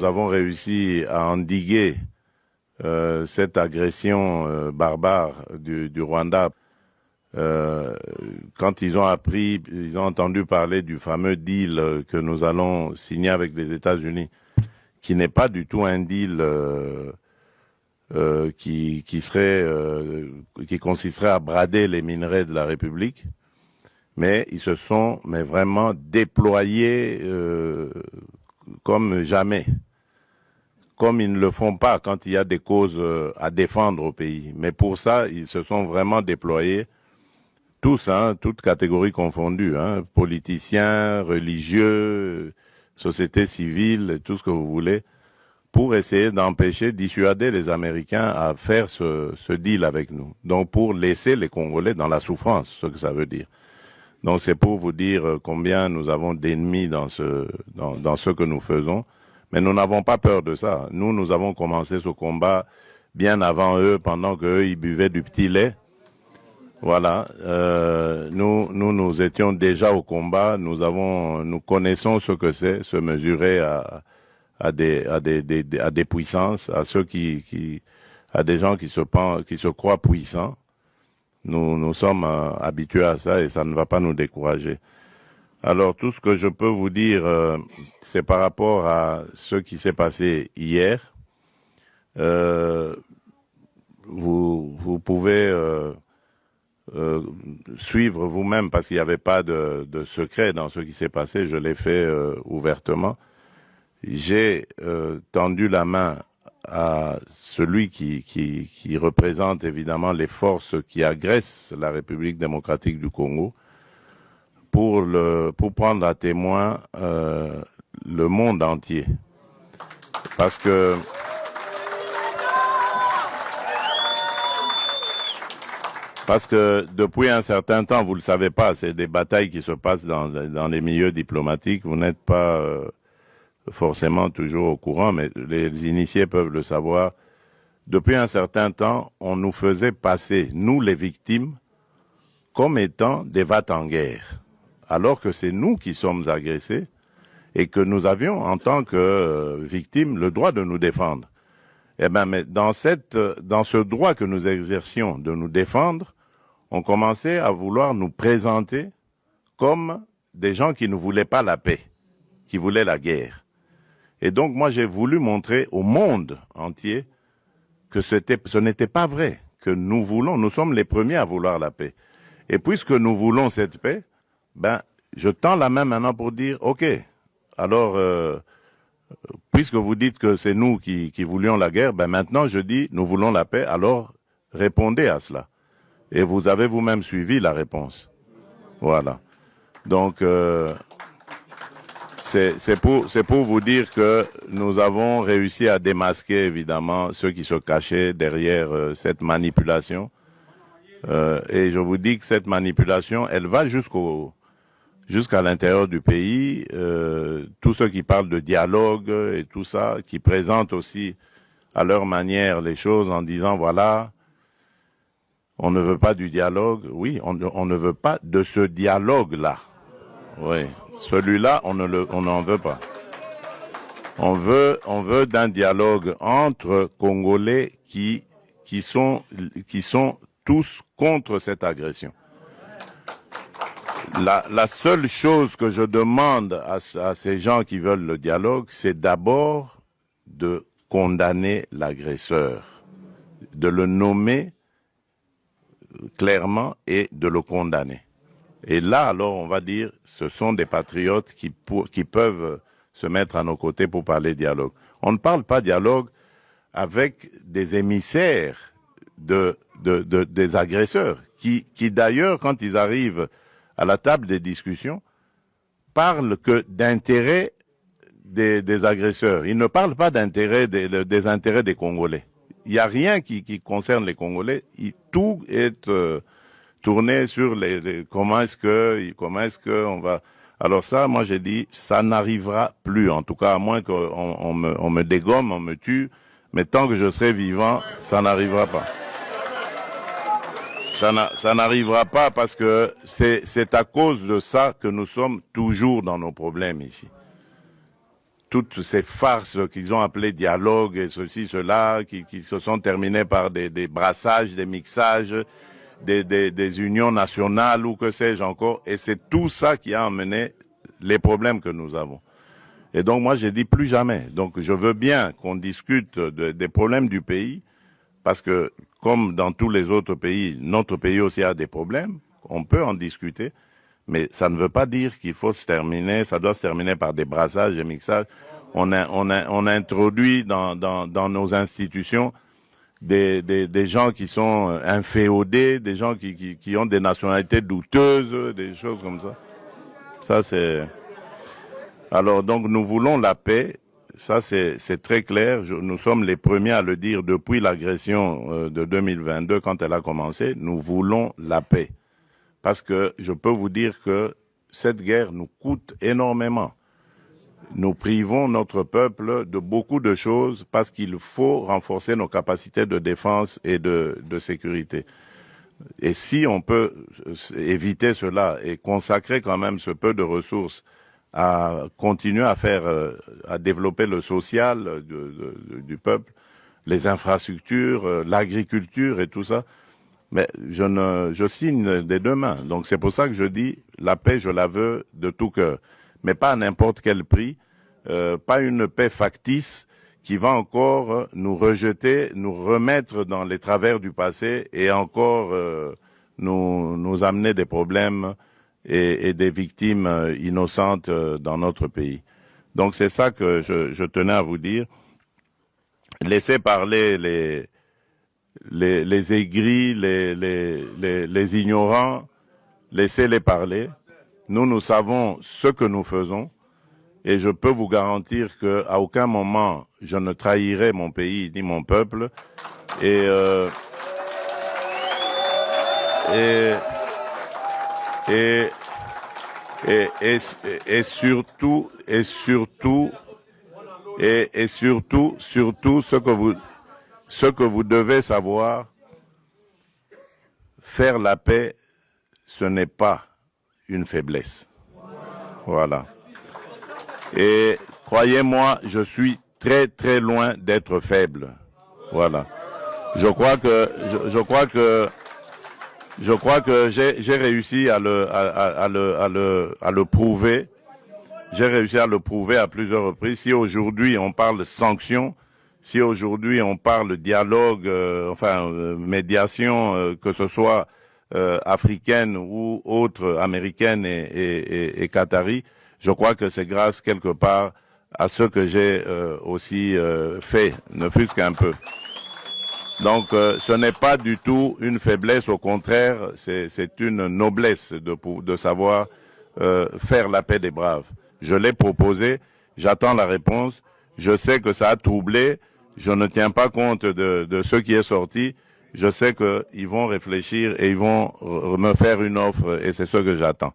nous avons réussi à endiguer cette agression barbare du Rwanda. Quand ils ont entendu parler du fameux deal que nous allons signer avec les États-Unis, qui n'est pas du tout un deal qui consisterait à brader les minerais de la République, mais ils se sont vraiment déployés comme jamais, comme ils ne le font pas quand il y a des causes à défendre au pays. Mais pour ça, ils se sont vraiment déployés, tous, toutes catégories confondues, politiciens, religieux, société civile, tout ce que vous voulez, pour essayer d'empêcher, dissuader les Américains à faire ce deal avec nous. Donc pour laisser les Congolais dans la souffrance, ce que ça veut dire. Donc c'est pour vous dire combien nous avons d'ennemis dans ce que nous faisons. Mais nous n'avons pas peur de ça. Nous avons commencé ce combat bien avant eux, pendant qu'eux, ils buvaient du petit lait. Voilà. Nous étions déjà au combat. Nous connaissons ce que c'est, se mesurer à des puissances, à des gens qui se croient puissants. Nous sommes habitués à ça et ça ne va pas nous décourager. Alors, tout ce que je peux vous dire, c'est par rapport à ce qui s'est passé hier. Vous pouvez suivre vous-même parce qu'il n'y avait pas de secret dans ce qui s'est passé. Je l'ai fait ouvertement. J'ai tendu la main à celui qui représente évidemment les forces qui agressent la République démocratique du Congo pour prendre à témoin le monde entier. Parce que depuis un certain temps, vous ne le savez pas, c'est des batailles qui se passent dans les milieux diplomatiques. Vous n'êtes pas forcément toujours au courant, mais les initiés peuvent le savoir. Depuis un certain temps, on nous faisait passer, nous les victimes, comme étant des va-t-en-guerre, alors que c'est nous qui sommes agressés et que nous avions, en tant que victimes, le droit de nous défendre. Eh ben, mais dans ce droit que nous exercions de nous défendre, on commençait à vouloir nous présenter comme des gens qui ne voulaient pas la paix, qui voulaient la guerre. Et donc, moi, j'ai voulu montrer au monde entier que ce n'était pas vrai, que nous sommes les premiers à vouloir la paix. Et puisque nous voulons cette paix, je tends la main maintenant pour dire, OK, alors, puisque vous dites que c'est nous qui voulions la guerre, maintenant je dis, nous voulons la paix, alors répondez à cela. Et vous avez vous-même suivi la réponse. Voilà. Donc, c'est pour vous dire que nous avons réussi à démasquer, évidemment, ceux qui se cachaient derrière cette manipulation. Et je vous dis que cette manipulation, elle va jusqu'à l'intérieur du pays. Tous ceux qui parlent de dialogue et tout ça, qui présentent aussi à leur manière les choses en disant, voilà, on ne veut pas du dialogue. Oui, on ne veut pas de ce dialogue-là. Oui. Celui-là, on n'en veut pas. On veut d'un dialogue entre Congolais qui sont tous contre cette agression. La seule chose que je demande à ces gens qui veulent le dialogue, c'est d'abord de condamner l'agresseur, de le nommer clairement et de le condamner. Et là, alors, on va dire, ce sont des patriotes qui peuvent se mettre à nos côtés pour parler dialogue. On ne parle pas dialogue avec des émissaires des agresseurs, qui d'ailleurs, quand ils arrivent à la table des discussions, parlent que d'intérêts des agresseurs. Ils ne parlent pas d'intérêts des intérêts des Congolais. Il n'y a rien qui concerne les Congolais. Tout est tourné sur comment est-ce que on va. Alors ça, moi j'ai dit, ça n'arrivera plus. En tout cas, à moins qu'on me dégomme, on me tue. Mais tant que je serai vivant, ça n'arrivera pas. Ça n'arrivera pas parce que c'est à cause de ça que nous sommes toujours dans nos problèmes ici. toutes ces farces qu'ils ont appelées dialogue et ceci, cela, qui se sont terminées par des brassages, des mixages, des unions nationales ou que sais-je encore. Et c'est tout ça qui a amené les problèmes que nous avons. Et donc moi j'ai dit plus jamais. Donc je veux bien qu'on discute des problèmes du pays, parce que comme dans tous les autres pays, notre pays aussi a des problèmes, on peut en discuter. Mais ça ne veut pas dire qu'il faut se terminer, ça doit se terminer par des brassages, des mixages. On a introduit dans nos institutions des gens qui sont inféodés, des gens qui ont des nationalités douteuses, des choses comme ça. Ça c'est. Alors donc nous voulons la paix. Ça c'est très clair. Nous sommes les premiers à le dire depuis l'agression de 2022 quand elle a commencé. Nous voulons la paix. Parce que je peux vous dire que cette guerre nous coûte énormément. Nous privons notre peuple de beaucoup de choses parce qu'il faut renforcer nos capacités de défense et de sécurité. Et si on peut éviter cela et consacrer quand même ce peu de ressources à continuer à développer le social du peuple, les infrastructures, l'agriculture et tout ça, mais je signe des deux mains. Donc c'est pour ça que je dis, la paix, je la veux de tout cœur. Mais pas à n'importe quel prix, pas une paix factice qui va encore nous rejeter, nous remettre dans les travers du passé et encore nous amener des problèmes et des victimes innocentes dans notre pays. Donc c'est ça que je tenais à vous dire. Laissez parler les aigris, les ignorants, laissez-les parler. Nous savons ce que nous faisons et je peux vous garantir qu'à aucun moment je ne trahirai mon pays ni mon peuple et surtout ce que vous devez savoir, faire la paix, ce n'est pas une faiblesse. Voilà. Et croyez-moi, je suis très très loin d'être faible. Voilà. Je crois que j'ai réussi à le prouver. J'ai réussi à le prouver à plusieurs reprises. Si aujourd'hui on parle sanctions, si aujourd'hui on parle dialogue, médiation, que ce soit africaine ou autre, américaine et qatari, je crois que c'est grâce quelque part à ce que j'ai aussi fait, ne fût-ce qu'un peu. Donc ce n'est pas du tout une faiblesse, au contraire, c'est une noblesse de savoir faire la paix des braves. Je l'ai proposé, j'attends la réponse, je sais que ça a troublé, je ne tiens pas compte de ce qui est sorti, je sais qu'ils vont réfléchir et ils vont me faire une offre et c'est ce que j'attends.